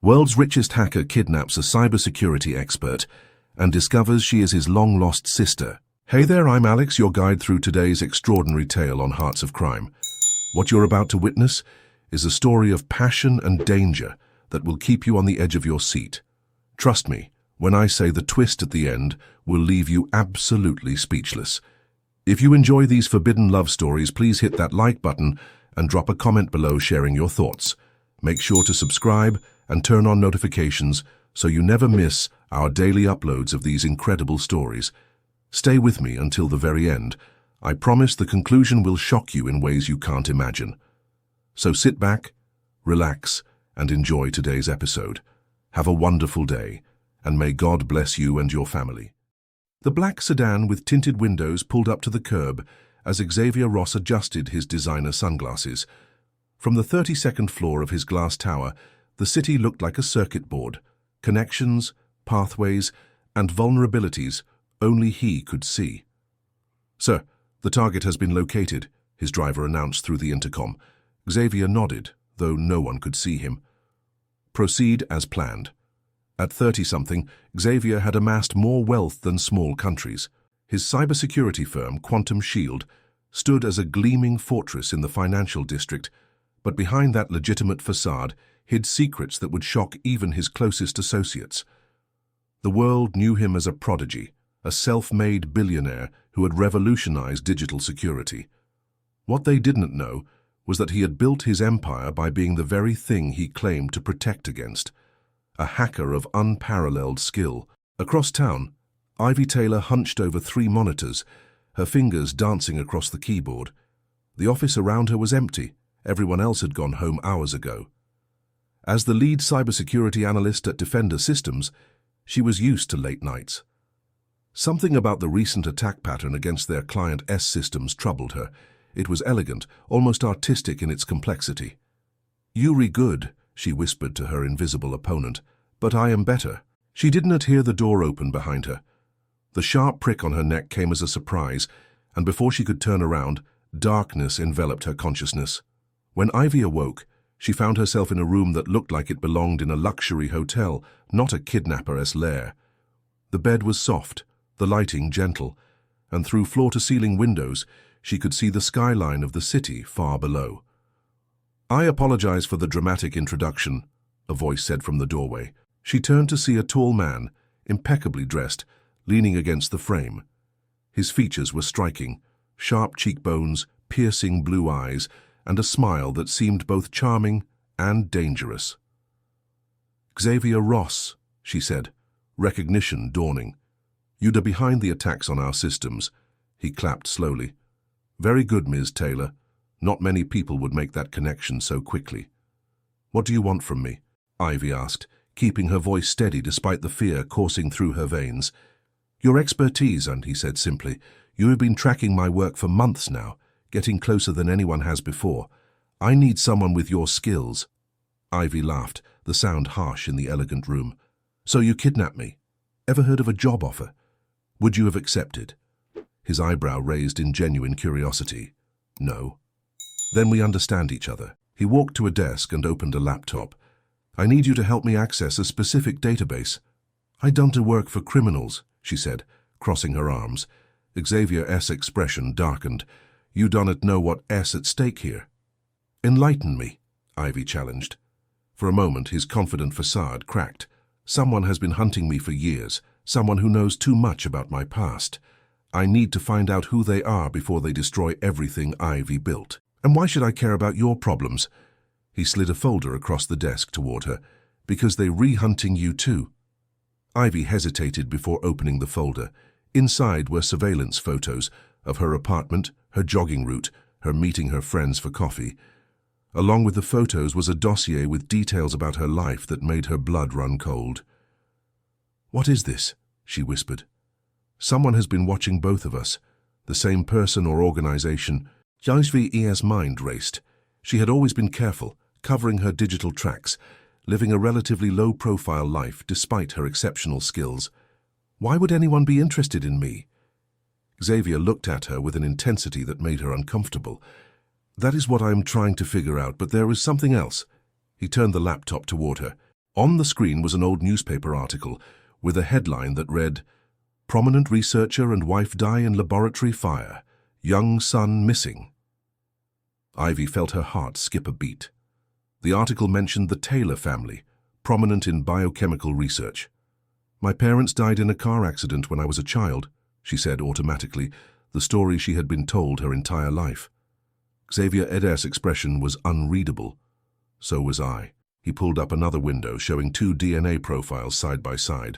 World's richest hacker kidnaps a cybersecurity expert and discovers she is his long-lost sister. Hey there, I'm Alex, your guide through today's extraordinary tale on Hearts of Crime. What you're about to witness is a story of passion and danger that will keep you on the edge of your seat. Trust me, when I say the twist at the end will leave you absolutely speechless. If you enjoy these forbidden love stories, please hit that like button and drop a comment below sharing your thoughts. Make sure to subscribe and turn on notifications so you never miss our daily uploads of these incredible stories. Stay with me until the very end. I promise the conclusion will shock you in ways you can't imagine. So sit back, relax, and enjoy today's episode. Have a wonderful day, and may God bless you and your family. The black sedan with tinted windows pulled up to the curb as Xavier Ross adjusted his designer sunglasses. From the 32nd floor of his glass tower, the city looked like a circuit board. Connections, pathways, and vulnerabilities only he could see. "Sir, the target has been located," his driver announced through the intercom. Xavier nodded, though no one could see him. "Proceed as planned." At 30-something, Xavier had amassed more wealth than small countries. His cybersecurity firm, Quantum Shield, stood as a gleaming fortress in the financial district, but behind that legitimate facade hid secrets that would shock even his closest associates. The world knew him as a prodigy, a self-made billionaire who had revolutionized digital security. What they didn't know was that he had built his empire by being the very thing he claimed to protect against, a hacker of unparalleled skill. Across town, Ivy Taylor hunched over 3 monitors, her fingers dancing across the keyboard. The office around her was empty. Everyone else had gone home hours ago. As the lead cybersecurity analyst at Defender Systems, she was used to late nights. Something about the recent attack pattern against their client S systems troubled her. It was elegant, almost artistic in its complexity. "Yuri good," she whispered to her invisible opponent, "but I am better." She didn't hear the door open behind her. The sharp prick on her neck came as a surprise, and before she could turn around, darkness enveloped her consciousness. When Ivy awoke, she found herself in a room that looked like it belonged in a luxury hotel, not a kidnapper's lair. The bed was soft, the lighting gentle, and through floor-to-ceiling windows, she could see the skyline of the city far below. "I apologize for the dramatic introduction," a voice said from the doorway. She turned to see a tall man, impeccably dressed, leaning against the frame. His features were striking, sharp cheekbones, piercing blue eyes, and a smile that seemed both charming and dangerous. "Xavier Ross," she said, recognition dawning. "You'd are behind the attacks on our systems." He clapped slowly. "Very good, Ms. Taylor. Not many people would make that connection so quickly." "What do you want from me?" Ivy asked, keeping her voice steady despite the fear coursing through her veins. "Your expertise," and he said simply. "You have been tracking my work for months now, getting closer than anyone has before. I need someone with your skills." Ivy laughed, the sound harsh in the elegant room. "So you kidnapped me? Ever heard of a job offer? Would you have accepted?" His eyebrow raised in genuine curiosity. "No." "Then we understand each other." He walked to a desk and opened a laptop. "I need you to help me access a specific database." "I don't work for criminals," she said, crossing her arms. Xavier's expression darkened. "You don't know what's at stake here." "Enlighten me," Ivy challenged. For a moment, his confident facade cracked. "Someone has been hunting me for years, someone who knows too much about my past. I need to find out who they are before they destroy everything Ivy built. And why should I care about your problems?" He slid a folder across the desk toward her. "Because they're re-hunting you too." Ivy hesitated before opening the folder. Inside were surveillance photos of her apartment, her jogging route, her meeting her friends for coffee. Along with the photos was a dossier with details about her life that made her blood run cold. "What is this?" she whispered. "Someone has been watching both of us. The same person or organization." Ivy's mind raced. She had always been careful, covering her digital tracks, living a relatively low-profile life despite her exceptional skills. Why would anyone be interested in me? Xavier looked at her with an intensity that made her uncomfortable. "That is what I am trying to figure out, but there is something else." He turned the laptop toward her. On the screen was an old newspaper article with a headline that read, "Prominent researcher and wife die in laboratory fire. Young son missing." Ivy felt her heart skip a beat. The article mentioned the Taylor family, prominent in biochemical research. "My parents died in a car accident when I was a child," she said automatically, the story she had been told her entire life. Xavier Eder's expression was unreadable. So was I. He pulled up another window, showing 2 DNA profiles side by side.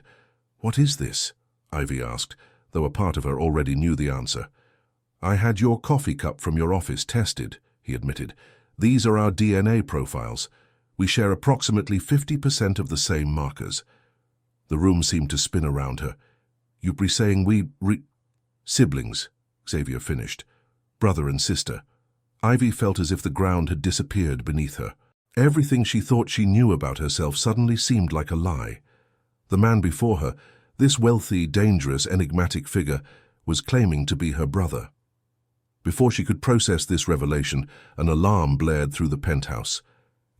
"What is this?" Ivy asked, though a part of her already knew the answer. "I had your coffee cup from your office tested," he admitted. "These are our DNA profiles. We share approximately 50% of the same markers." The room seemed to spin around her. "You'd be saying siblings," Xavier finished. "Brother and sister." Ivy felt as if the ground had disappeared beneath her. Everything she thought she knew about herself suddenly seemed like a lie. The man before her, this wealthy, dangerous, enigmatic figure, was claiming to be her brother. Before she could process this revelation, an alarm blared through the penthouse.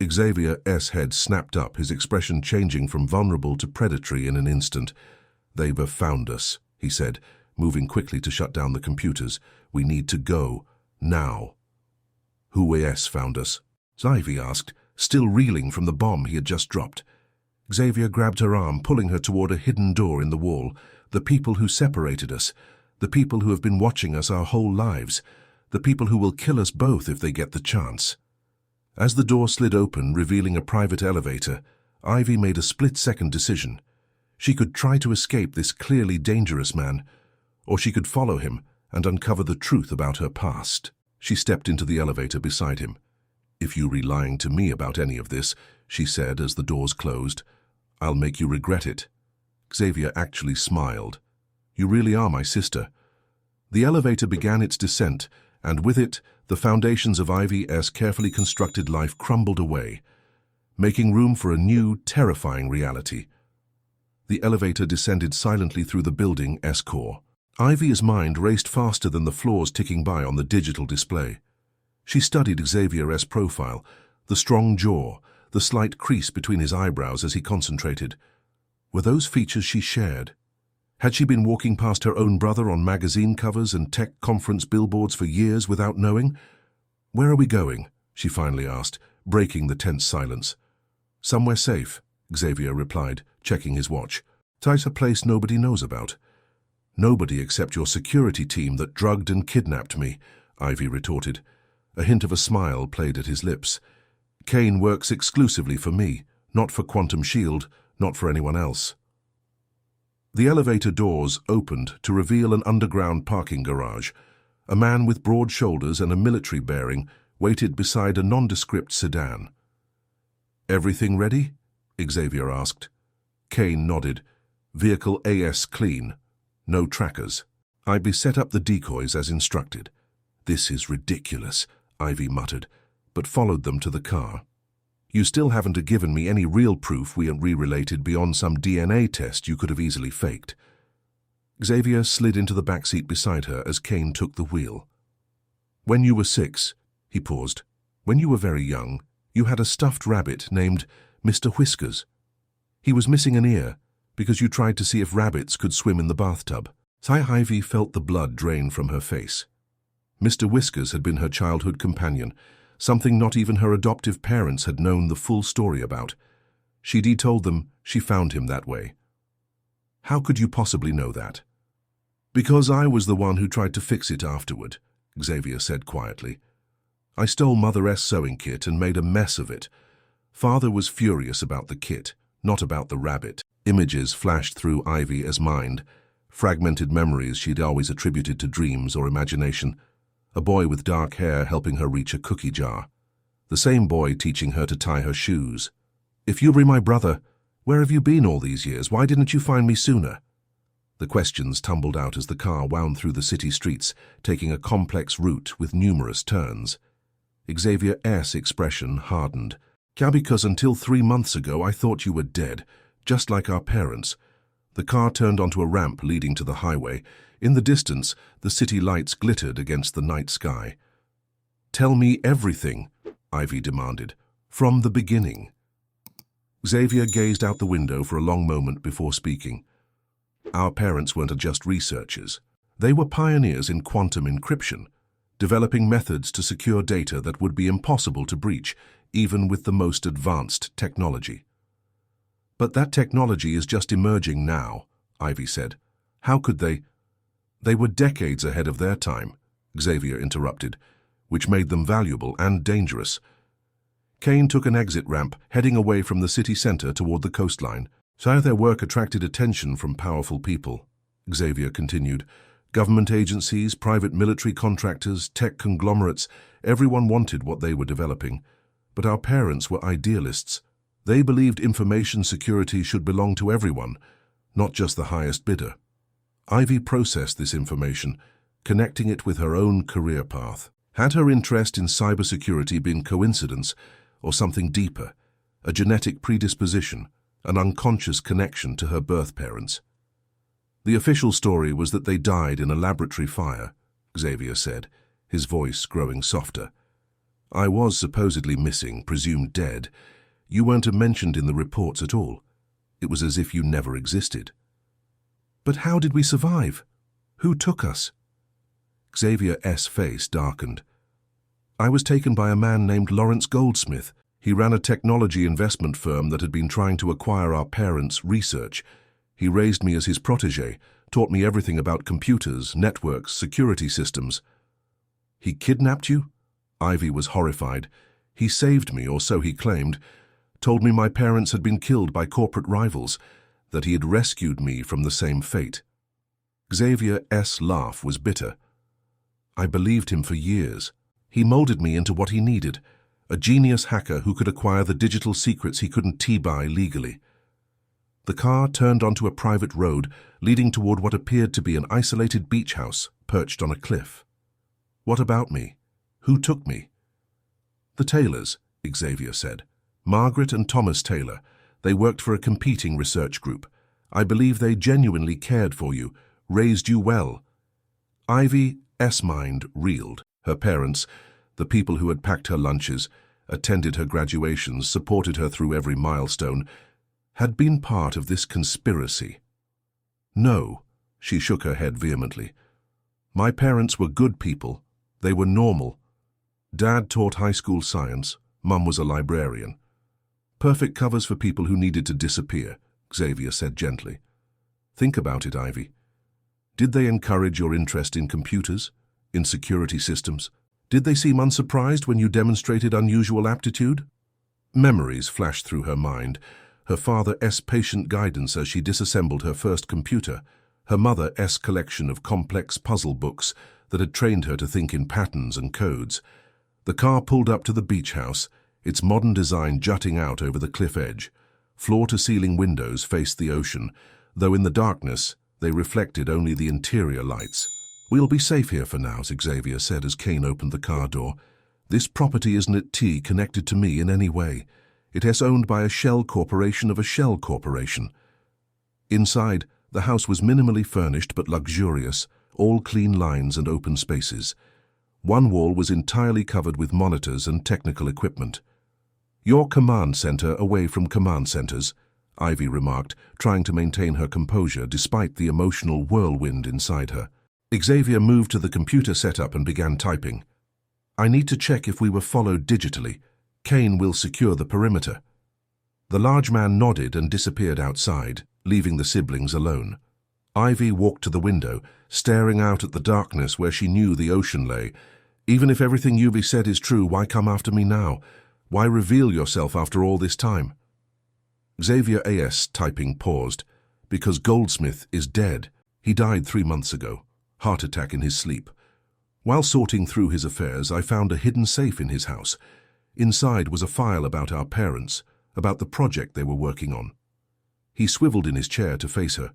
Xavier's head snapped up, his expression changing from vulnerable to predatory in an instant. "They've found us," he said, moving quickly to shut down the computers. "We need to go. Now." "Who found us?" Ivy asked, still reeling from the bomb he had just dropped. Xavier grabbed her arm, pulling her toward a hidden door in the wall. "The people who separated us. The people who have been watching us our whole lives. The people who will kill us both if they get the chance." As the door slid open, revealing a private elevator, Ivy made a split-second decision. She could try to escape this clearly dangerous man, or she could follow him and uncover the truth about her past. She stepped into the elevator beside him. "If you're lying to me about any of this," she said as the doors closed, "I'll make you regret it." Xavier actually smiled. "You really are my sister." The elevator began its descent, and with it, the foundations of Ivy's carefully constructed life crumbled away, making room for a new, terrifying reality. The elevator descended silently through the building's core. Ivy's mind raced faster than the floors ticking by on the digital display. She studied Xavier's profile, the strong jaw, the slight crease between his eyebrows as he concentrated. Were those features she shared? Had she been walking past her own brother on magazine covers and tech conference billboards for years without knowing? "Where are we going?" she finally asked, breaking the tense silence. "Somewhere safe," Xavier replied, checking his watch. "Tis a place nobody knows about." "Nobody except your security team that drugged and kidnapped me," Ivy retorted. A hint of a smile played at his lips. "Kane works exclusively for me, not for Quantum Shield, not for anyone else." The elevator doors opened to reveal an underground parking garage. A man with broad shoulders and a military bearing waited beside a nondescript sedan. "Everything ready?" Xavier asked. Kane nodded. "Vehicle AS clean. No trackers. Ivy set up the decoys as instructed." "This is ridiculous," Ivy muttered, but followed them to the car. "You still haven't given me any real proof we aren't re-related beyond some DNA test you could have easily faked." Xavier slid into the backseat beside her as Kane took the wheel. "When you were 6, he paused. "When you were very young, you had a stuffed rabbit named Mr. Whiskers. He was missing an ear because you tried to see if rabbits could swim in the bathtub." Ivy felt the blood drain from her face. Mr. Whiskers had been her childhood companion, something not even her adoptive parents had known the full story about. She'd told them she found him that way. "How could you possibly know that?" "Because I was the one who tried to fix it afterward," Xavier said quietly. "I stole Mother's sewing kit and made a mess of it. Father was furious about the kit, not about the rabbit." Images flashed through Ivy's mind, fragmented memories she'd always attributed to dreams or imagination. A boy with dark hair helping her reach a cookie jar. The same boy teaching her to tie her shoes. "If you were my brother, where have you been all these years? Why didn't you find me sooner?" The questions tumbled out as the car wound through the city streets, taking a complex route with numerous turns. Xavier's expression hardened. "Because until 3 months ago I thought you were dead, just like our parents." The car turned onto a ramp leading to the highway. In the distance, the city lights glittered against the night sky. "Tell me everything," Ivy demanded, "from the beginning." Xavier gazed out the window for a long moment before speaking. Our parents weren't just researchers. They were pioneers in quantum encryption, developing methods to secure data that would be impossible to breach, even with the most advanced technology. But that technology is just emerging now, Ivy said. How could they? They were decades ahead of their time, Xavier interrupted, which made them valuable and dangerous. Kane took an exit ramp, heading away from the city center toward the coastline. So their work attracted attention from powerful people, Xavier continued. Government agencies, private military contractors, tech conglomerates, everyone wanted what they were developing. But our parents were idealists. They believed information security should belong to everyone, not just the highest bidder. Ivy processed this information, connecting it with her own career path. Had her interest in cybersecurity been coincidence or something deeper, a genetic predisposition, an unconscious connection to her birth parents? The official story was that they died in a laboratory fire, Xavier said, his voice growing softer. I was supposedly missing, presumed dead. You weren't mentioned in the reports at all. It was as if you never existed. But how did we survive? Who took us? Xavier's face darkened. I was taken by a man named Lawrence Goldsmith. He ran a technology investment firm that had been trying to acquire our parents' research. He raised me as his protege, taught me everything about computers, networks, security systems. He kidnapped you? Ivy was horrified. He saved me, or so he claimed, told me my parents had been killed by corporate rivals, that he had rescued me from the same fate. Xavier's laugh was bitter. I believed him for years. He molded me into what he needed, a genius hacker who could acquire the digital secrets he couldn't buy legally. The car turned onto a private road leading toward what appeared to be an isolated beach house perched on a cliff. What about me? Who took me? The Taylors, Xavier said. Margaret and Thomas Taylor. They worked for a competing research group. I believe they genuinely cared for you, raised you well. Ivy's mind reeled. Her parents, the people who had packed her lunches, attended her graduations, supported her through every milestone, had been part of this conspiracy. No, she shook her head vehemently. My parents were good people. They were normal. Dad taught high school science. Mum was a librarian. Perfect covers for people who needed to disappear, Xavier said gently. Think about it, Ivy. Did they encourage your interest in computers, in security systems? Did they seem unsurprised when you demonstrated unusual aptitude? Memories flashed through her mind. Her father's patient guidance as she disassembled her first computer, her mother's collection of complex puzzle books that had trained her to think in patterns and codes. The car pulled up to the beach house, its modern design jutting out over the cliff edge. Floor-to-ceiling windows faced the ocean, though in the darkness they reflected only the interior lights. We'll be safe here for now, Xavier said as Kane opened the car door. This property isn't connected to me in any way. It is owned by a shell corporation of a shell corporation. Inside, the house was minimally furnished but luxurious, all clean lines and open spaces. One wall was entirely covered with monitors and technical equipment. Your command center away from command centers, Ivy remarked, trying to maintain her composure despite the emotional whirlwind inside her. Xavier moved to the computer setup and began typing. I need to check if we were followed digitally. Kane will secure the perimeter. The large man nodded and disappeared outside, leaving the siblings alone. Ivy walked to the window, staring out at the darkness where she knew the ocean lay. Even if everything you've said is true, why come after me now? Why reveal yourself after all this time? Xavier's typing paused. Because Goldsmith is dead. He died 3 months ago. Heart attack in his sleep. While sorting through his affairs, I found a hidden safe in his house. Inside was a file about our parents, about the project they were working on. He swiveled in his chair to face her.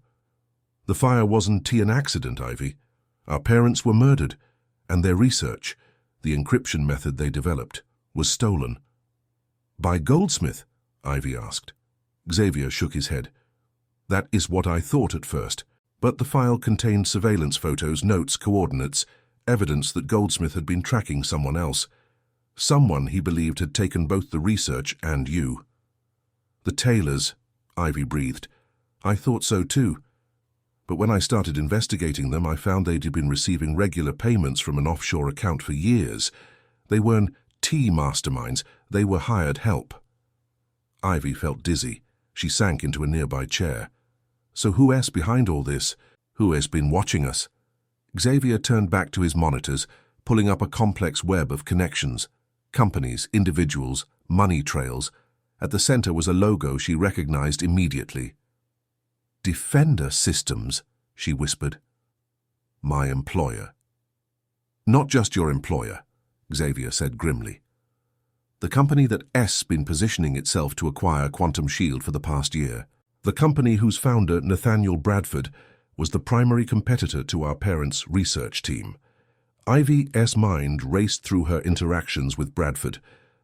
The fire wasn't an accident, Ivy. Our parents were murdered, and their research, the encryption method they developed, was stolen. By Goldsmith? Ivy asked. Xavier shook his head. That is what I thought at first. But the file contained surveillance photos, notes, coordinates, evidence that Goldsmith had been tracking someone else. Someone he believed had taken both the research and you. The tailors, Ivy breathed. I thought so too. But when I started investigating them, I found they'd been receiving regular payments from an offshore account for years. They weren't tea masterminds, they were hired help. Ivy felt dizzy. She sank into a nearby chair. So who's behind all this? Who has been watching us? Xavier turned back to his monitors, pulling up a complex web of connections. Companies, individuals, money trails. At the center was a logo she recognized immediately. Defender Systems, she whispered. My employer. Not just your employer, Xavier said grimly. The company that S been positioning itself to acquire Quantum Shield for the past year. The company whose founder, Nathaniel Bradford, was the primary competitor to our parents' research team. Ivy's mind raced through her interactions with Bradford,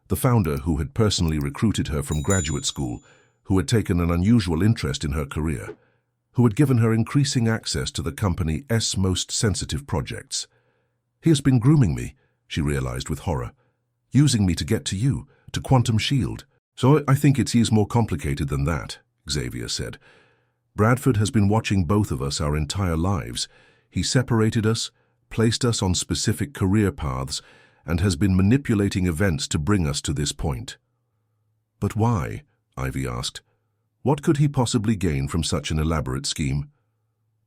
the founder who had personally recruited her from graduate school, who had taken an unusual interest in her career, who had given her increasing access to the company's most sensitive projects. He has been grooming me, she realized with horror, using me to get to you, to Quantum Shield. So I think it's more complicated than that, Xavier said. Bradford has been watching both of us our entire lives. He separated us, placed us on specific career paths, and has been manipulating events to bring us to this point. But why? Ivy asked. What could he possibly gain from such an elaborate scheme?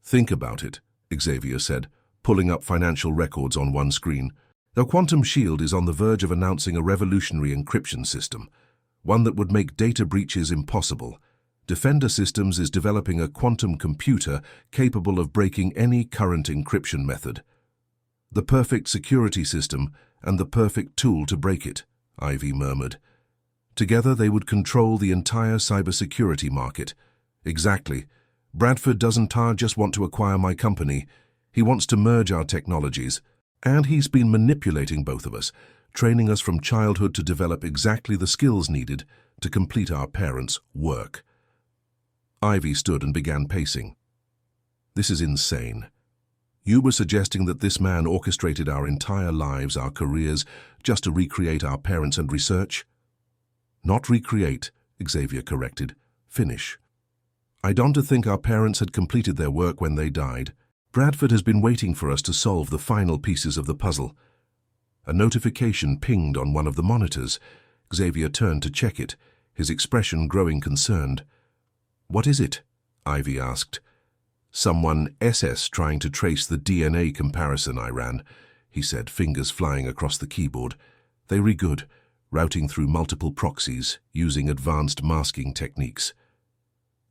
Think about it, Xavier said, pulling up financial records on one screen. The Quantum Shield is on the verge of announcing a revolutionary encryption system, one that would make data breaches impossible. Defender Systems is developing a quantum computer capable of breaking any current encryption method. The perfect security system and the perfect tool to break it, Ivy murmured. Together they would control the entire cybersecurity market. Exactly. Bradford doesn't just want to acquire my company. He wants to merge our technologies. And he's been manipulating both of us, training us from childhood to develop exactly the skills needed to complete our parents' work. Ivy stood and began pacing. This is insane. You were suggesting that this man orchestrated our entire lives, our careers, just to recreate our parents and research? Not recreate, Xavier corrected. Finish. I don't think our parents had completed their work when they died. Bradford has been waiting for us to solve the final pieces of the puzzle. A notification pinged on one of the monitors. Xavier turned to check it, his expression growing concerned. What is it? Ivy asked. Someone SS trying to trace the DNA comparison I ran, he said, fingers flying across the keyboard. They re good, routing through multiple proxies, using advanced masking techniques.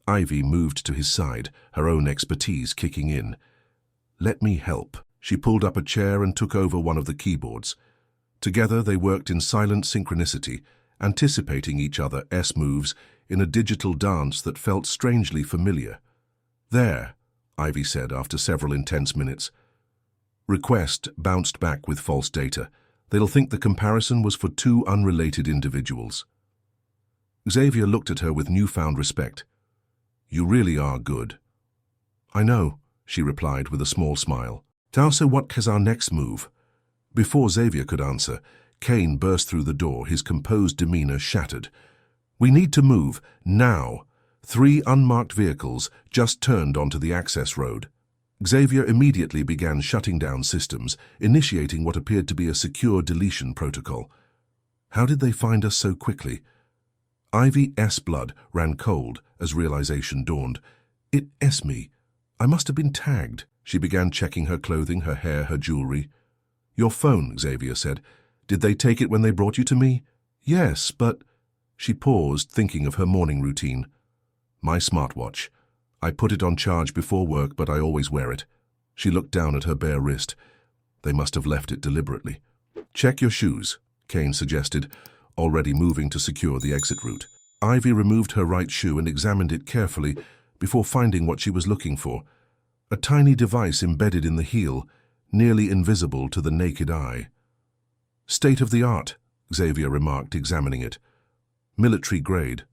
Ivy moved to his side, her own expertise kicking in. Let me help. She pulled up a chair and took over one of the keyboards. Together they worked in silent synchronicity, anticipating each other's moves in a digital dance that felt strangely familiar. There, Ivy said after several intense minutes. Request bounced back with false data. They'll think the comparison was for two unrelated individuals. Xavier looked at her with newfound respect. You really are good. I know, she replied with a small smile. So what is our next move? Before Xavier could answer, Kane burst through the door, his composed demeanor shattered. We need to move, now. 3 unmarked vehicles just turned onto the access road. Xavier immediately began shutting down systems, initiating what appeared to be a secure deletion protocol. How did they find us so quickly? Ivy's blood ran cold as realization dawned. It's me. I must have been tagged. She began checking her clothing, her hair, her jewelry. Your phone, Xavier said. Did they take it when they brought you to me? Yes, but... She paused, thinking of her morning routine. My smartwatch. I put it on charge before work, but I always wear it. She looked down at her bare wrist. They must have left it deliberately. Check your shoes, Kane suggested, already moving to secure the exit route. Ivy removed her right shoe and examined it carefully before finding what she was looking for. A tiny device embedded in the heel, nearly invisible to the naked eye. State of the art, Xavier remarked, examining it. Military grade.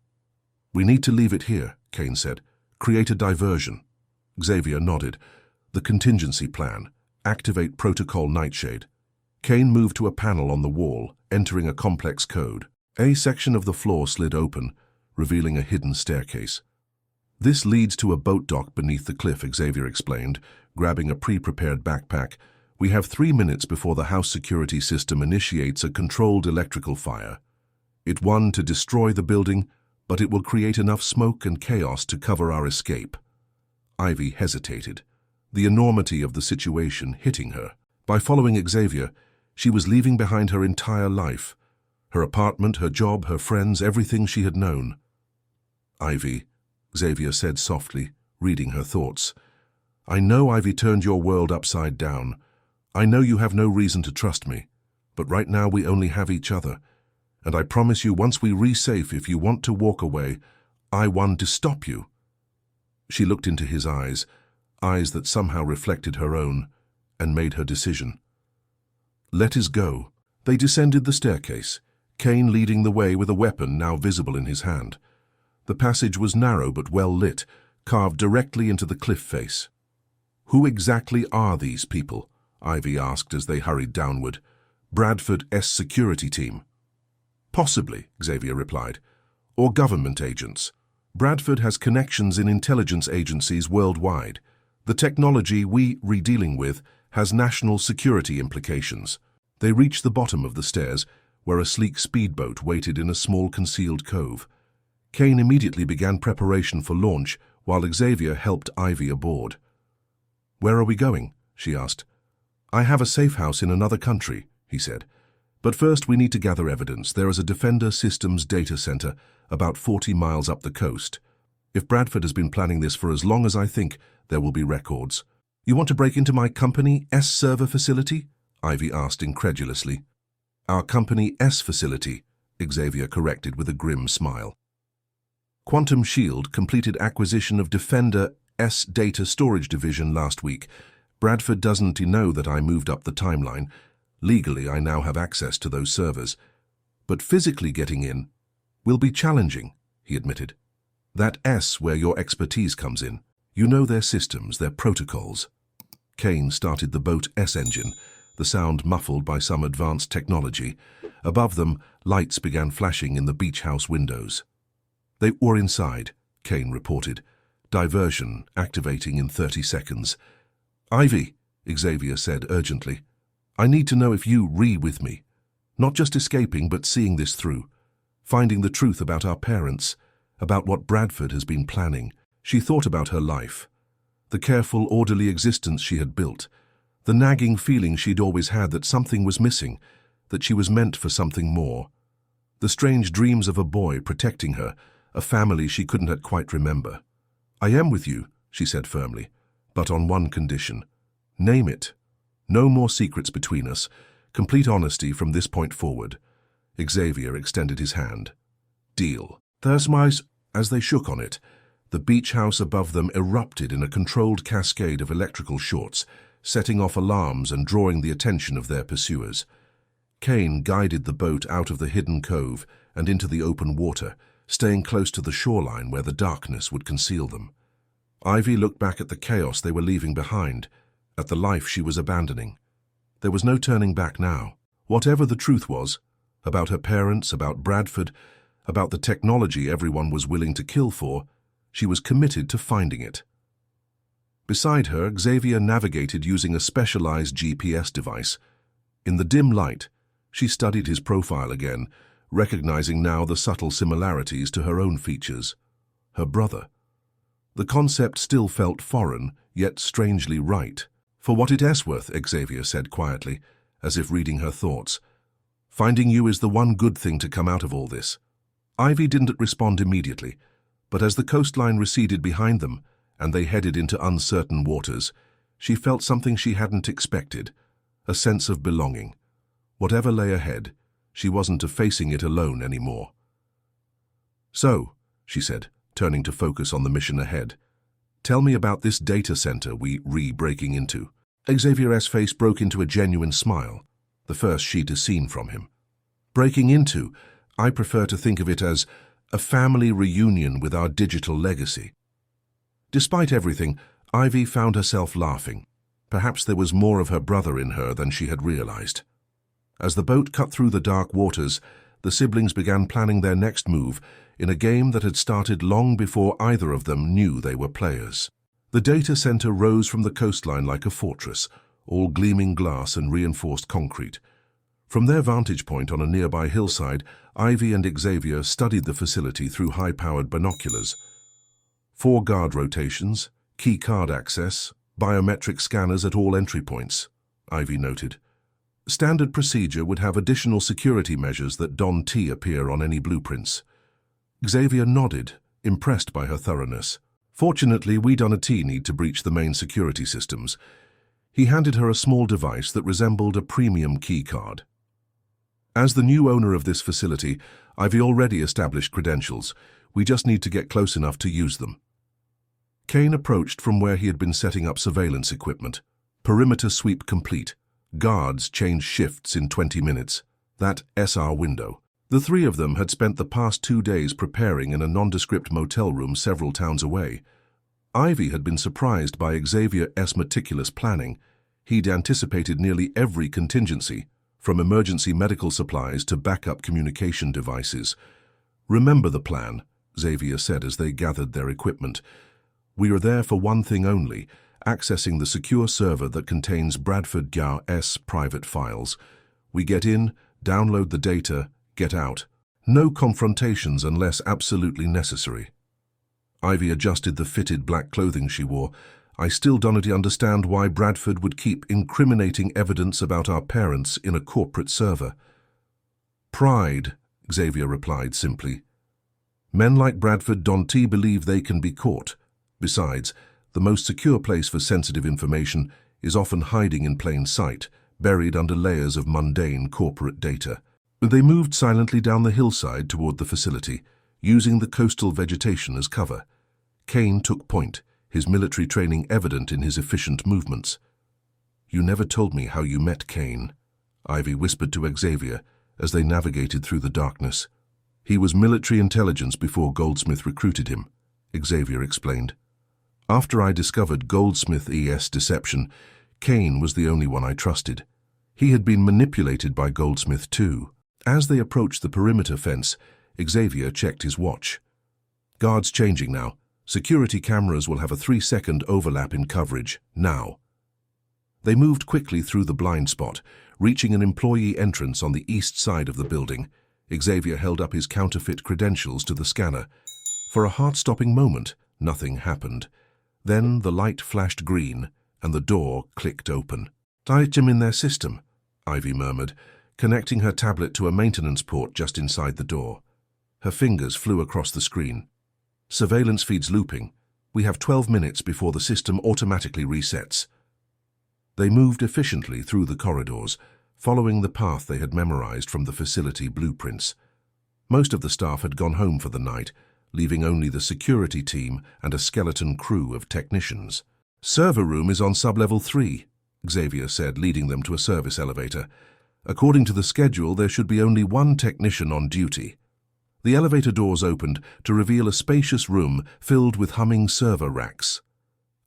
We need to leave it here, Kane said. Create a diversion. Xavier nodded. The contingency plan. Activate Protocol Nightshade. Kane moved to a panel on the wall, entering a complex code. A section of the floor slid open, revealing a hidden staircase. "This leads to a boat dock beneath the cliff," Xavier explained, grabbing a pre-prepared backpack. "We have 3 minutes before the house security system initiates a controlled electrical fire. It won to destroy the building, but it will create enough smoke and chaos to cover our escape." Ivy hesitated, the enormity of the situation hitting her. By following Xavier, she was leaving behind her entire life, her apartment, her job, her friends, everything she had known. "Ivy," Xavier said softly, reading her thoughts. "I know Ivy turned your world upside down. I know you have no reason to trust me, but right now we only have each other. And I promise you, once we re-safe, if you want to walk away, I want to stop you." She looked into his eyes that somehow reflected her own, and made her decision. "Let us go." They descended the staircase, Kane leading the way with a weapon now visible in his hand. The passage was narrow but well lit, carved directly into the cliff face. "Who exactly are these people?" Ivy asked as they hurried downward. "Bradford's security team." "Possibly," Xavier replied. "Or government agents. Bradford has connections in intelligence agencies worldwide. The technology we're dealing with has national security implications." They reached the bottom of the stairs, where a sleek speedboat waited in a small concealed cove. Kane immediately began preparation for launch, while Xavier helped Ivy aboard. "Where are we going?" she asked. "I have a safe house in another country," he said. "But first we need to gather evidence. There is a Defender Systems data center about 40 miles up the coast. If Bradford has been planning this for as long as I think, there will be records." "You want to break into my company's server facility?" Ivy asked incredulously. "Our company's facility," Xavier corrected with a grim smile. "Quantum Shield completed acquisition of Defender's data storage division last week. Bradford doesn't know that I moved up the timeline. Legally, I now have access to those servers. But physically getting in will be challenging," he admitted. "That's where your expertise comes in. You know their systems, their protocols." Kane started the boat's engine, the sound muffled by some advanced technology. Above them, lights began flashing in the beach house windows. "They were inside," Kane reported. "Diversion activating in 30 seconds. "Ivy," Xavier said urgently, "I need to know if you with me. Not just escaping, but seeing this through. Finding the truth about our parents, about what Bradford has been planning." She thought about her life, the careful, orderly existence she had built, the nagging feeling she'd always had that something was missing, that she was meant for something more. The strange dreams of a boy protecting her, a family she couldn't quite remember. "I am with you," she said firmly, "but on one condition. Name it. No more secrets between us. Complete honesty from this point forward." Xavier extended his hand. "Deal." As they shook on it, the beach house above them erupted in a controlled cascade of electrical shorts, setting off alarms and drawing the attention of their pursuers. Kane guided the boat out of the hidden cove and into the open water, staying close to the shoreline where the darkness would conceal them. Ivy looked back at the chaos they were leaving behind, at the life she was abandoning. There was no turning back now. Whatever the truth was, about her parents, about Bradford, about the technology everyone was willing to kill for, she was committed to finding it. Beside her, Xavier navigated using a specialized GPS device. In the dim light, she studied his profile again, recognizing now the subtle similarities to her own features. Her brother. The concept still felt foreign, yet strangely right. "For what it's worth," Xavier said quietly, as if reading her thoughts. "Finding you is the one good thing to come out of all this." Ivy didn't respond immediately, but as the coastline receded behind them and they headed into uncertain waters, she felt something she hadn't expected, a sense of belonging. Whatever lay ahead, she wasn't facing it alone anymore. "So," she said, turning to focus on the mission ahead, "tell me about this data center we're breaking into." Xavier's face broke into a genuine smile, the first she'd seen from him. "Breaking into, I prefer to think of it as a family reunion with our digital legacy." Despite everything, Ivy found herself laughing. Perhaps there was more of her brother in her than she had realized. As the boat cut through the dark waters, the siblings began planning their next move in a game that had started long before either of them knew they were players. The data center rose from the coastline like a fortress, all gleaming glass and reinforced concrete. From their vantage point on a nearby hillside, Ivy and Xavier studied the facility through high-powered binoculars. 4 guard rotations, key card access, biometric scanners at all entry points, Ivy noted. Standard procedure would have additional security measures that don't appear on any blueprints. Xavier nodded, impressed by her thoroughness. Fortunately, we don't need to breach the main security systems. He handed her a small device that resembled a premium key card. As the new owner of this facility, I've already established credentials. We just need to get close enough to use them. Kane approached from where he had been setting up surveillance equipment. Perimeter sweep complete. Guards changed shifts in 20 minutes. That SR window. The 3 of them had spent the past 2 days preparing in a nondescript motel room several towns away. Ivy had been surprised by Xavier's meticulous planning. He'd anticipated nearly every contingency, from emergency medical supplies to backup communication devices. "Remember the plan," Xavier said as they gathered their equipment. "We are there for one thing only, accessing the secure server that contains Bradford Gow's private files. We get in, download the data, get out. No confrontations unless absolutely necessary." Ivy adjusted the fitted black clothing she wore. "I still don't understand why Bradford would keep incriminating evidence about our parents in a corporate server." "Pride," Xavier replied simply. "Men like Bradford don't believe they can be caught. Besides, the most secure place for sensitive information is often hiding in plain sight, buried under layers of mundane corporate data." They moved silently down the hillside toward the facility, using the coastal vegetation as cover. Kane took point, his military training evident in his efficient movements. "You never told me how you met Kane," Ivy whispered to Xavier as they navigated through the darkness. "He was military intelligence before Goldsmith recruited him," Xavier explained. "After I discovered Goldsmith's deception, Kane was the only one I trusted. He had been manipulated by Goldsmith too." As they approached the perimeter fence, Xavier checked his watch. "Guards changing now. Security cameras will have a 3-second overlap in coverage, now." They moved quickly through the blind spot, reaching an employee entrance on the east side of the building. Xavier held up his counterfeit credentials to the scanner. For a heart-stopping moment, nothing happened. Then the light flashed green, and the door clicked open. "Item in their system," Ivy murmured, connecting her tablet to a maintenance port just inside the door. Her fingers flew across the screen. "Surveillance feeds looping. We have 12 minutes before the system automatically resets." They moved efficiently through the corridors, following the path they had memorized from the facility blueprints. Most of the staff had gone home for the night, leaving only the security team and a skeleton crew of technicians. "Server room is on sub-level 3, Xavier said, leading them to a service elevator. "According to the schedule, there should be only 1 technician on duty." The elevator doors opened to reveal a spacious room filled with humming server racks.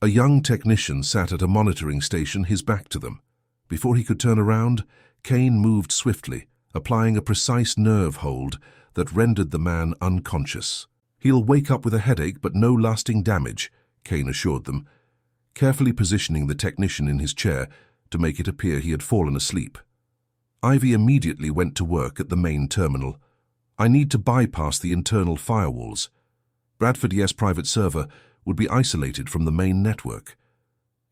A young technician sat at a monitoring station, his back to them. Before he could turn around, Kane moved swiftly, applying a precise nerve hold that rendered the man unconscious. "He'll wake up with a headache, but no lasting damage," Kane assured them, carefully positioning the technician in his chair to make it appear he had fallen asleep. Ivy immediately went to work at the main terminal. "I need to bypass the internal firewalls. Bradford's private server would be isolated from the main network."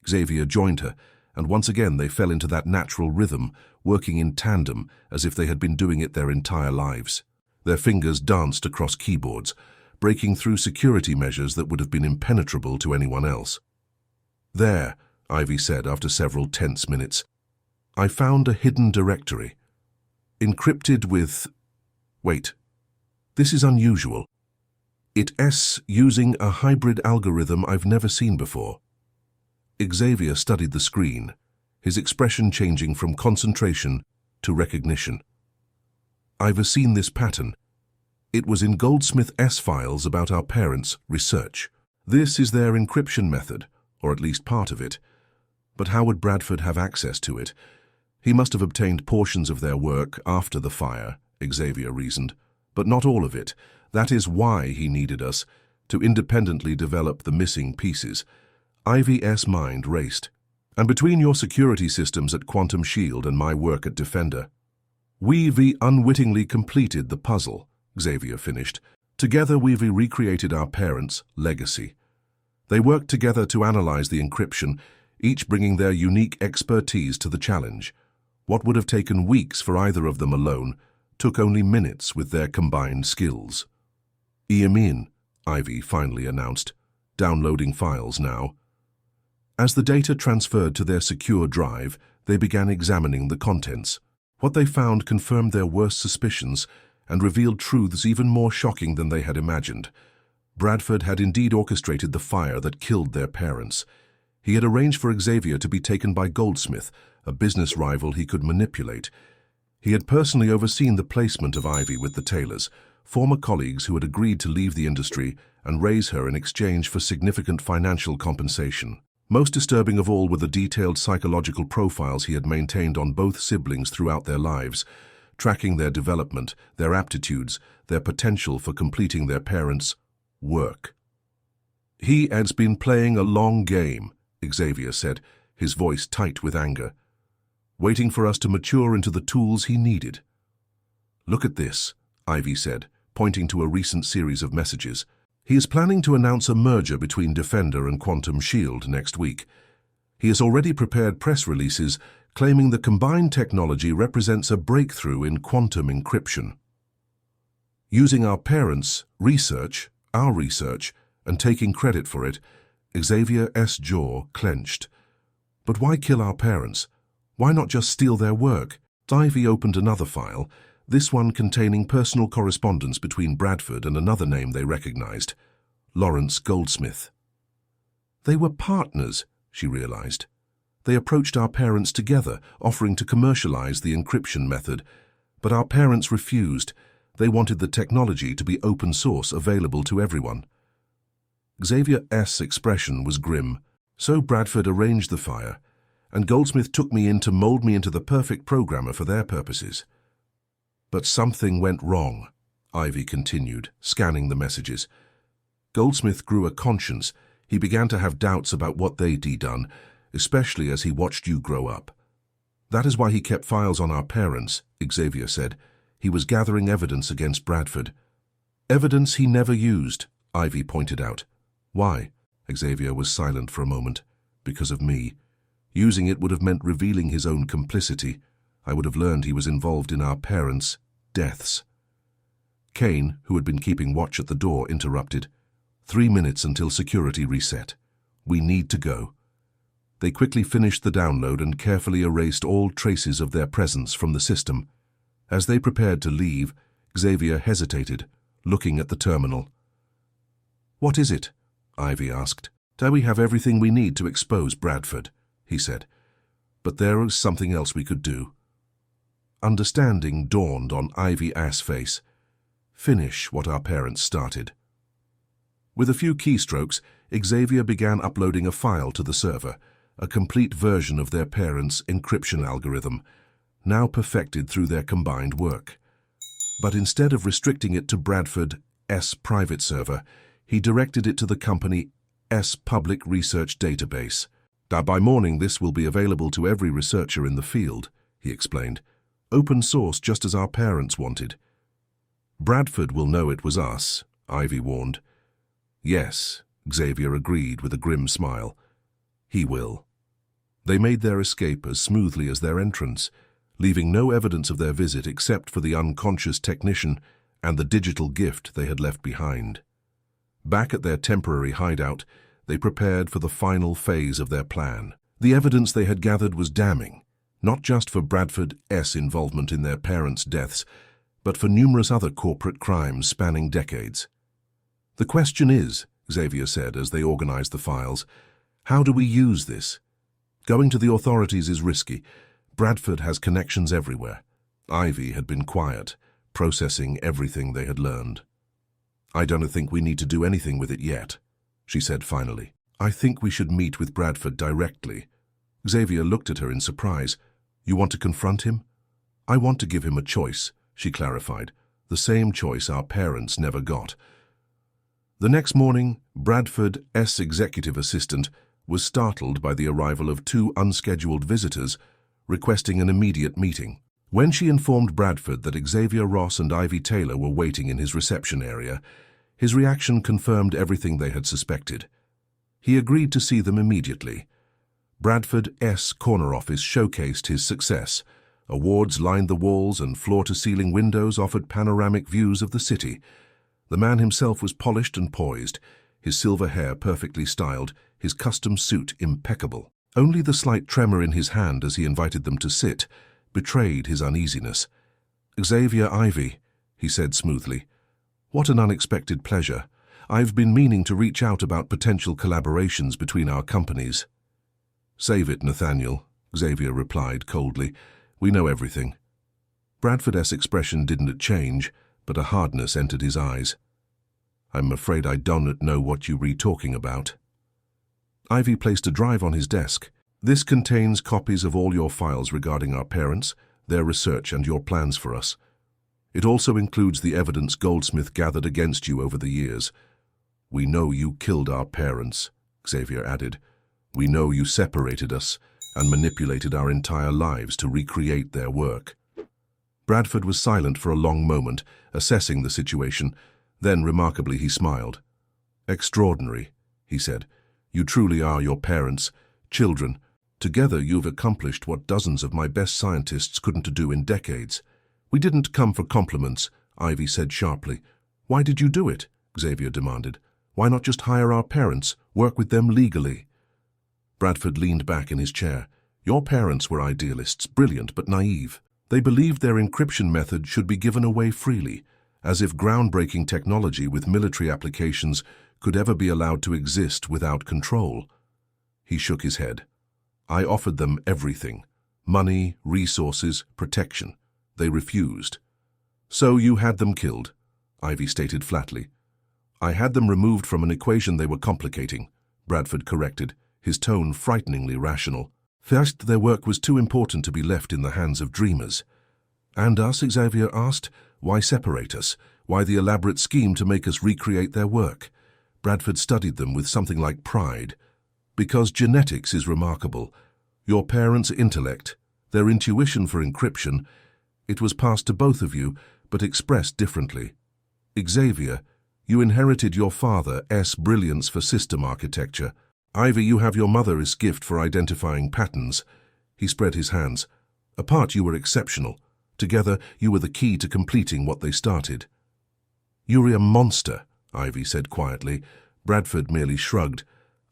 Xavier joined her, and once again they fell into that natural rhythm, working in tandem as if they had been doing it their entire lives. Their fingers danced across keyboards, breaking through security measures that would have been impenetrable to anyone else. "There," Ivy said after several tense minutes. "I found a hidden directory. Encrypted with... Wait. This is unusual. It's using a hybrid algorithm I've never seen before." Xavier studied the screen, his expression changing from concentration to recognition. "I've seen this pattern. It was in Goldsmith's files about our parents' research. This is their encryption method, or at least part of it. But how would Bradford have access to it? He must have obtained portions of their work after the fire," Xavier reasoned, "but not all of it. That is why he needed us, to independently develop the missing pieces. Ivy's mind raced. And between your security systems at Quantum Shield and my work at Defender, we've unwittingly completed the puzzle, Xavier finished. Together we've recreated our parents' legacy. They worked together to analyze the encryption, each bringing their unique expertise to the challenge. What would have taken weeks for either of them alone took only minutes with their combined skills. In, Ivy finally announced, downloading files now. As the data transferred to their secure drive, they began examining the contents. What they found confirmed their worst suspicions and revealed truths even more shocking than they had imagined. Bradford had indeed orchestrated the fire that killed their parents. He had arranged for Xavier to be taken by Goldsmith, a business rival he could manipulate. He had personally overseen the placement of Ivy with the Taylors, former colleagues who had agreed to leave the industry and raise her in exchange for significant financial compensation. Most disturbing of all were the detailed psychological profiles he had maintained on both siblings throughout their lives, tracking their development, their aptitudes, their potential for completing their parents' work. He has been playing a long game, Xavier said, his voice tight with anger, waiting for us to mature into the tools he needed. Look at this, Ivy said, pointing to a recent series of messages. He is planning to announce a merger between Defender and Quantum Shield next week. He has already prepared press releases claiming the combined technology represents a breakthrough in quantum encryption. Using our parents' research, and taking credit for it, Xavier's jaw clenched. But why kill our parents? Why not just steal their work? Ivy opened another file, this one containing personal correspondence between Bradford and another name they recognized, Lawrence Goldsmith. They were partners, she realized. They approached our parents together, offering to commercialize the encryption method, but our parents refused. They wanted the technology to be open source, available to everyone. Xavier's expression was grim. So Bradford arranged the fire, and Goldsmith took me in to mold me into the perfect programmer for their purposes. But something went wrong, Ivy continued, scanning the messages. Goldsmith grew a conscience. He began to have doubts about what they'd done, especially as he watched you grow up. That is why he kept files on our parents, Xavier said. He was gathering evidence against Bradford. Evidence he never used, Ivy pointed out. Why? Xavier was silent for a moment. Because of me. Using it would have meant revealing his own complicity. I would have learned he was involved in our parents' deaths. Kane, who had been keeping watch at the door, interrupted. 3 minutes until security reset. We need to go. They quickly finished the download and carefully erased all traces of their presence from the system. As they prepared to leave, Xavier hesitated, looking at the terminal. What is it? Ivy asked. Do we have everything we need to expose Bradford? He said. But there is something else we could do. Understanding dawned on Ivy's face. Finish what our parents started. With a few keystrokes, Xavier began uploading a file to the server, a complete version of their parents' encryption algorithm, now perfected through their combined work. But instead of restricting it to Bradford's private server, he directed it to the company's public research database. By morning this will be available to every researcher in the field, he explained. Open source just as our parents wanted. Bradford will know it was us, Ivy warned. Yes, Xavier agreed with a grim smile. He will. They made their escape as smoothly as their entrance, leaving no evidence of their visit except for the unconscious technician and the digital gift they had left behind. Back at their temporary hideout, they prepared for the final phase of their plan. The evidence they had gathered was damning, not just for Bradford's involvement in their parents' deaths, but for numerous other corporate crimes spanning decades. The question is, Xavier said as they organized the files, how do we use this? Going to the authorities is risky. Bradford has connections everywhere. Ivy had been quiet, processing everything they had learned. I don't think we need to do anything with it yet, she said finally. I think we should meet with Bradford directly. Xavier looked at her in surprise. You want to confront him? I want to give him a choice, she clarified. the same choice our parents never got. The next morning, Bradford's executive assistant was startled by the arrival of two unscheduled visitors requesting an immediate meeting. When she informed Bradford that Xavier Ross and Ivy Taylor were waiting in his reception area, his reaction confirmed everything they had suspected. He agreed to see them immediately. Bradford's corner office showcased his success. Awards lined the walls and floor-to-ceiling windows offered panoramic views of the city. The man himself was polished and poised, his silver hair perfectly styled, his custom suit impeccable. Only the slight tremor in his hand as he invited them to sit betrayed his uneasiness. "Xavier, Ivy," he said smoothly. "What an unexpected pleasure. I've been meaning to reach out about potential collaborations between our companies." "Save it, Nathaniel," Xavier replied coldly. "We know everything." Bradford's expression didn't change, but a hardness entered his eyes. "I'm afraid I don't know what you were talking about." Ivy placed a drive on his desk. "This contains copies of all your files regarding our parents, their research, and your plans for us. It also includes the evidence Goldsmith gathered against you over the years. We know you killed our parents," Xavier added. "We know you separated us and manipulated our entire lives to recreate their work." Bradford was silent for a long moment, assessing the situation. Then, remarkably, he smiled. "Extraordinary," he said. "You truly are your parents' children. Together you've accomplished what dozens of my best scientists couldn't do in decades." "We didn't come for compliments," Ivy said sharply. "Why did you do it?" Xavier demanded. "Why not just hire our parents, work with them legally?" Bradford leaned back in his chair. "Your parents were idealists, brilliant but naive. They believed their encryption method should be given away freely, as if groundbreaking technology with military applications could ever be allowed to exist without control." He shook his head. "I offered them everything: money, resources, protection. They refused." "So you had them killed," Ivy stated flatly. "I had them removed from an equation they were complicating," Bradford corrected, his tone frighteningly rational. "First, their work was too important to be left in the hands of dreamers." "And us?" Xavier asked. "Why separate us? Why the elaborate scheme to make us recreate their work?" Bradford studied them with something like pride. "Because genetics is remarkable. Your parents' intellect, their intuition for encryption, it was passed to both of you, but expressed differently. Xavier, you inherited your father's brilliance for system architecture. Ivy, you have your mother's gift for identifying patterns." He spread his hands. "Apart, you were exceptional. Together, you were the key to completing what they started." "You're a monster," Ivy said quietly. Bradford merely shrugged.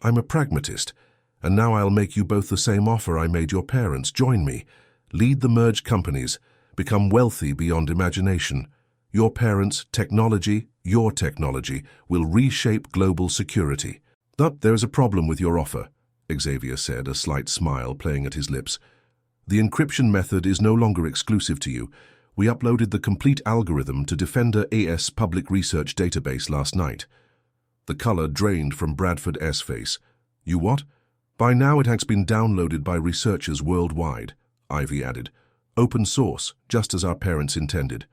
"I'm a pragmatist, and now I'll make you both the same offer I made your parents. Join me. Lead the merged companies. Become wealthy beyond imagination. Your parents' technology, your technology, will reshape global security." "But there is a problem with your offer," Xavier said, a slight smile playing at his lips. "The encryption method is no longer exclusive to you. We uploaded the complete algorithm to Defender-AS public research database last night." The color drained from Bradford's face. "You what?" "By now it has been downloaded by researchers worldwide," Ivy added. "Open source, just as our parents intended."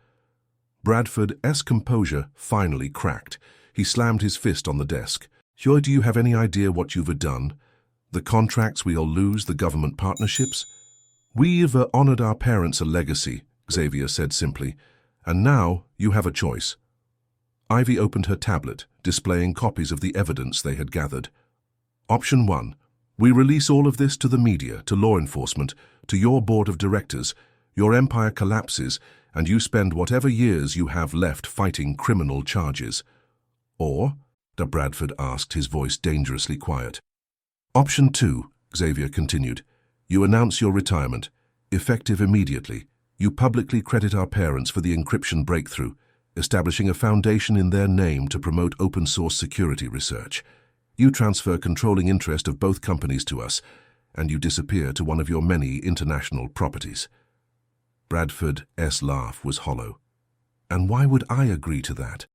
Bradford's composure finally cracked. He slammed his fist on the desk. "Sure, do you have any idea what you've done? The contracts we'll lose, the government partnerships?" "We've honored our parents a legacy," Xavier said simply, "and now you have a choice." Ivy opened her tablet, displaying copies of the evidence they had gathered. "Option 1. We release all of this to the media, to law enforcement, to your board of directors. Your empire collapses, and you spend whatever years you have left fighting criminal charges." "Or?" Bradford asked, his voice dangerously quiet. "Option 2, Xavier continued. "You announce your retirement, effective immediately. You publicly credit our parents for the encryption breakthrough, establishing a foundation in their name to promote open-source security research. You transfer controlling interest of both companies to us, and you disappear to one of your many international properties." Bradford's laugh was hollow. "And why would I agree to that?"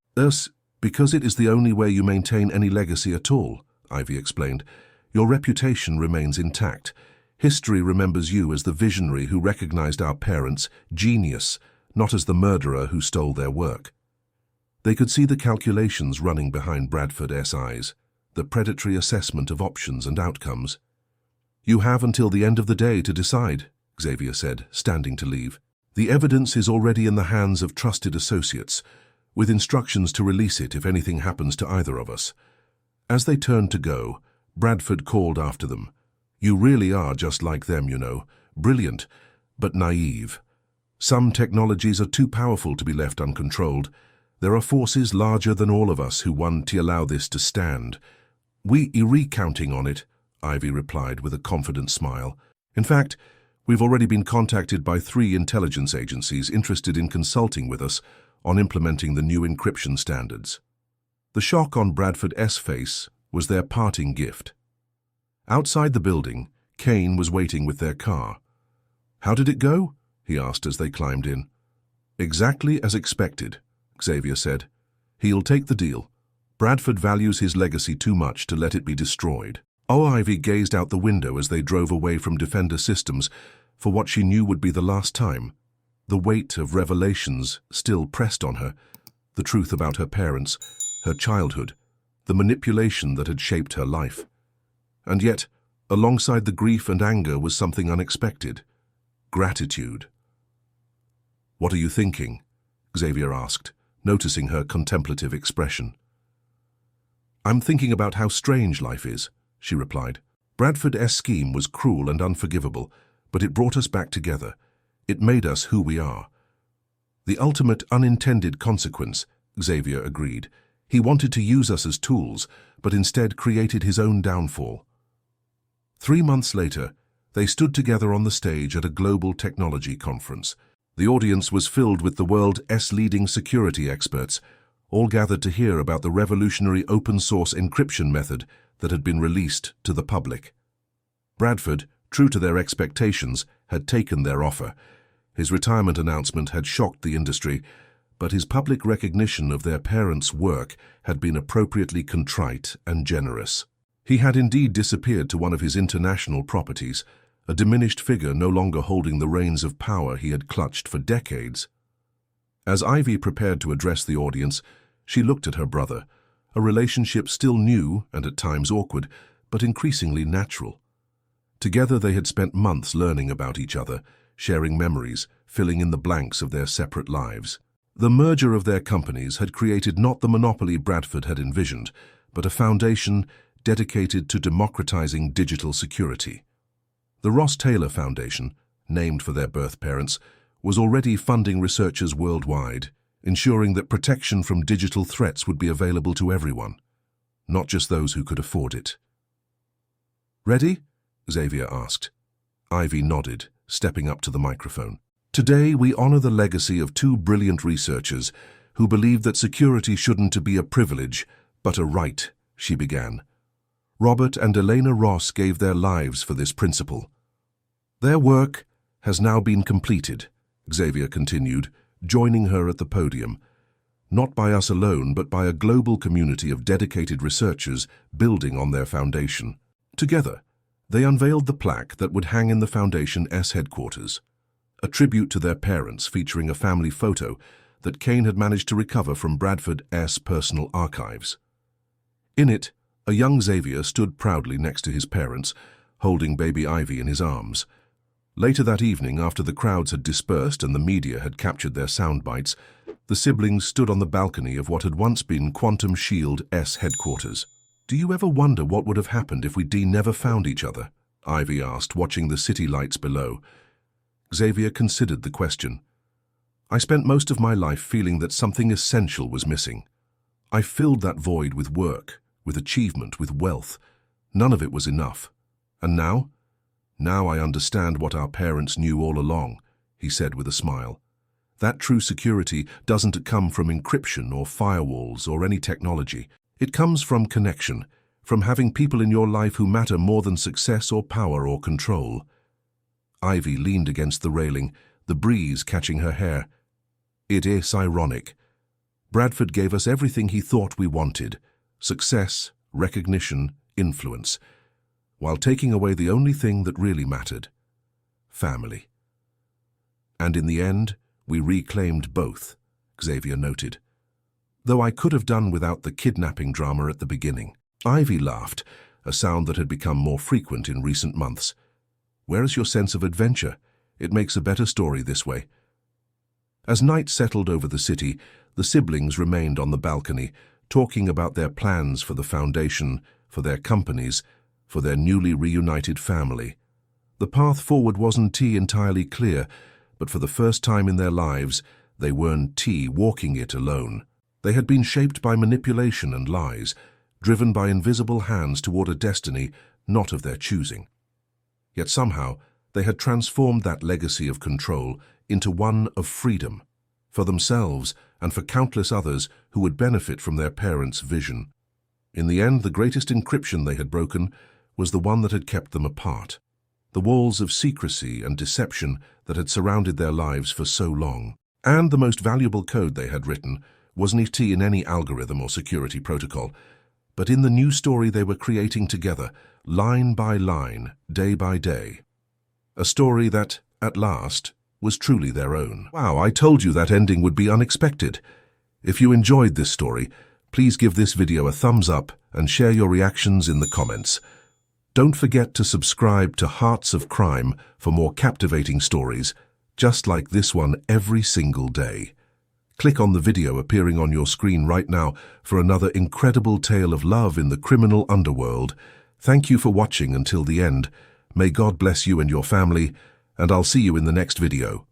"Because it is the only way you maintain any legacy at all," Ivy explained. "Your reputation remains intact. History remembers you as the visionary who recognized our parents' genius, not as the murderer who stole their work. They could see the calculations running behind Bradford's eyes, the predatory assessment of options and outcomes. "You have until the end of the day to decide," Xavier said, standing to leave. "The evidence is already in the hands of trusted associates, with instructions to release it if anything happens to either of us." As they turned to go, Bradford called after them. "You really are just like them, you know. Brilliant, but naive. Some technologies are too powerful to be left uncontrolled. There are forces larger than all of us who want to allow this to stand. We are counting on it," Ivy replied with a confident smile. "In fact, we've already been contacted by 3 intelligence agencies interested in consulting with us on implementing the new encryption standards." The shock on Bradford's face was their parting gift. Outside the building, Kane was waiting with their car. "How did it go?" he asked as they climbed in. "Exactly as expected," Xavier said. "He'll take the deal. Bradford values his legacy too much to let it be destroyed." Ivy gazed out the window as they drove away from Defender Systems for what she knew would be the last time. The weight of revelations still pressed on her, the truth about her parents, her childhood, the manipulation that had shaped her life. And yet, alongside the grief and anger was something unexpected: gratitude. "What are you thinking?" Xavier asked, noticing her contemplative expression. "I'm thinking about how strange life is," she replied. "Bradford's scheme was cruel and unforgivable, but it brought us back together. It made us who we are." "The ultimate unintended consequence," Xavier agreed. "He wanted to use us as tools, but instead created his own downfall." 3 months later, they stood together on the stage at a global technology conference. The audience was filled with the world's leading security experts, all gathered to hear about the revolutionary open-source encryption method that had been released to the public. Bradford, true to their expectations, had taken their offer. His retirement announcement had shocked the industry, but his public recognition of their parents' work had been appropriately contrite and generous. He had indeed disappeared to one of his international properties, a diminished figure no longer holding the reins of power he had clutched for decades. As Ivy prepared to address the audience, she looked at her brother, a relationship still new and at times awkward, but increasingly natural. Together they had spent months learning about each other, sharing memories, filling in the blanks of their separate lives. The merger of their companies had created not the monopoly Bradford had envisioned, but a foundation dedicated to democratizing digital security. The Ross Taylor Foundation, named for their birth parents, was already funding researchers worldwide, ensuring that protection from digital threats would be available to everyone, not just those who could afford it. "Ready?" Xavier asked. Ivy nodded, stepping up to the microphone. "Today we honor the legacy of 2 brilliant researchers who believed that security shouldn't be a privilege, but a right," she began. "Robert and Elena Ross gave their lives for this principle. Their work has now been completed," Xavier continued, joining her at the podium. "Not by us alone, but by a global community of dedicated researchers building on their foundation." Together, they unveiled the plaque that would hang in the Foundation's headquarters, a tribute to their parents featuring a family photo that Kane had managed to recover from Bradford's personal archives. In it, a young Xavier stood proudly next to his parents, holding baby Ivy in his arms. Later that evening, after the crowds had dispersed and the media had captured their sound bites, the siblings stood on the balcony of what had once been Quantum Shield's headquarters. "Do you ever wonder what would have happened if we never found each other?" Ivy asked, watching the city lights below. Xavier considered the question. "I spent most of my life feeling that something essential was missing. I filled that void with work, with achievement, with wealth. None of it was enough. And now? Now I understand what our parents knew all along," he said with a smile. "That true security doesn't come from encryption or firewalls or any technology. It comes from connection, from having people in your life who matter more than success or power or control." Ivy leaned against the railing, the breeze catching her hair. "It is ironic. Bradford gave us everything he thought we wanted: success, recognition, influence, while taking away the only thing that really mattered: family. And in the end, We reclaimed both, Xavier noted. Though I could have done without the kidnapping drama at the beginning. Ivy laughed, a sound that had become more frequent in recent months. Where is your sense of adventure? It makes a better story this way. As night settled over the city, the siblings remained on the balcony, talking about their plans for the foundation, for their companies, for their newly reunited family. The path forward wasn't entirely clear, but for the first time in their lives, they weren't walking it alone. They had been shaped by manipulation and lies, driven by invisible hands toward a destiny not of their choosing. Yet somehow, they had transformed that legacy of control into one of freedom, for themselves and for countless others who would benefit from their parents' vision. In the end, the greatest encryption they had broken was the one that had kept them apart, the walls of secrecy and deception that had surrounded their lives for so long. And the most valuable code they had written wasn't in any algorithm or security protocol, but in the new story they were creating together, line by line, day by day. A story that, at last, was truly their own. Wow, I told you that ending would be unexpected. If you enjoyed this story, please give this video a thumbs up and share your reactions in the comments. Don't forget to subscribe to Hearts of Crime for more captivating stories, just like this one every single day. Click on the video appearing on your screen right now for another incredible tale of love in the criminal underworld. Thank you for watching until the end. May God bless you and your family, and I'll see you in the next video.